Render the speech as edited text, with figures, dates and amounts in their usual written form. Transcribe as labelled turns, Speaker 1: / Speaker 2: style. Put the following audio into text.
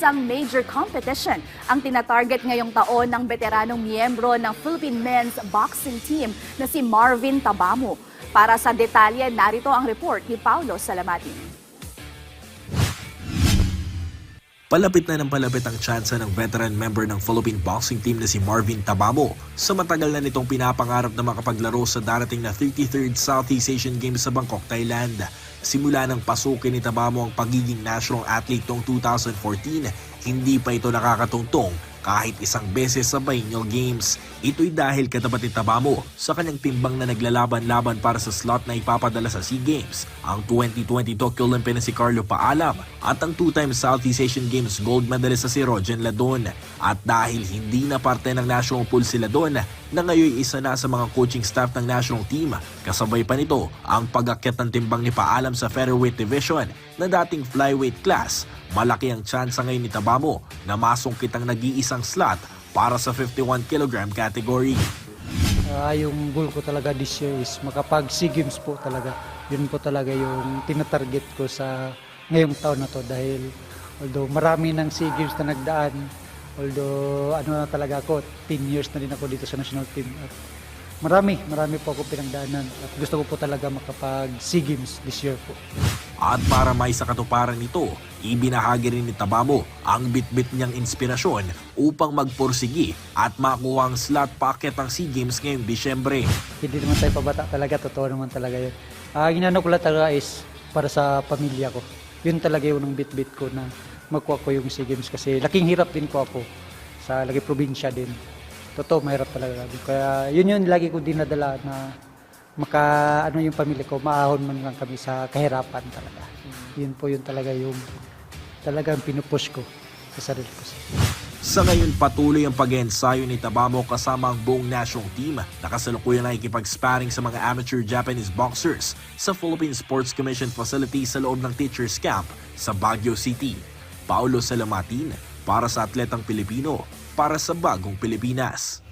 Speaker 1: isang major competition ang tinatarget ngayong taon ng veteranong miyembro ng Philippine Men's Boxing Team na si Marvin Tabamo. Para sa detalye, narito ang report ni Paulo Salamatin.
Speaker 2: Palapit na ng palapit ang tsansa ng veteran member ng Philippine Boxing Team na si Marvin Tabamo sa matagal na nitong pinapangarap na makapaglaro sa darating na 33rd Southeast Asian Games sa Bangkok, Thailand. Simula ng pasukin ni Tabamo ang pagiging national athlete noong 2014, hindi pa ito nakakatungtong kahit isang beses sa Biennial Games. Ito'y dahil katapat ni Tabamo sa kanyang timbang na naglalaban-laban para sa slot na ipapadala sa SEA Games, ang 2020 Tokyo Olympian na si Carlo Paalam at ang two-time Southeast Asian Games gold medalist na si Rogen Ladon. At dahil hindi na parte ng national pool si Ladon, na ngayon isa na sa mga coaching staff ng national team, kasabay pa nito ang pag-akyat ng timbang ni Paalam sa featherweight division na dating flyweight class. Malaki ang tsansa ngayon ni Tabamo na masungkit ang nag-iisang slot para sa 51 kg category.
Speaker 3: Yung goal ko talaga this year is makapag SEA Games po talaga. Yun po talaga yung tinatarget ko sa ngayong taon na to dahil although marami ng SEA Games na nagdaan, although ano na talaga ako, 10 years na din ako dito sa national team. At marami po ako pinagdaanan at gusto ko po talaga makapag SEA Games this year po.
Speaker 2: At para may sa katuparan nito, ibinahagi rin ni Tabamo ang bit-bit niyang inspirasyon upang magpursigi at makuha ang slot packet ng SEA Games ngayong Disyembre.
Speaker 3: Hindi naman tayo pabata talaga, totoo naman talaga yun. Ginano ko lang talaga is para sa pamilya ko. Yun talaga yung bit-bit ko na makuha ko yung SEA Games kasi laking hirap din ko ako sa lagi probinsya din. Totoo, mahirap talaga. Kaya yun yung lagi ko dinadala na yung pamilya ko, maahon man lang kami sa kahirapan talaga. Yun po yun talaga yung talagang pinupush ko sa sarili ko.
Speaker 2: Sa ngayon patuloy ang pag-ensayo ni Tabamo kasama ang buong national team na kasalukuyan na ikipag-sparring sa mga amateur Japanese boxers sa Philippine Sports Commission facility sa loob ng Teachers Camp sa Baguio City. Paulo Salamatin para sa Atletang Pilipino, para sa Bagong Pilipinas.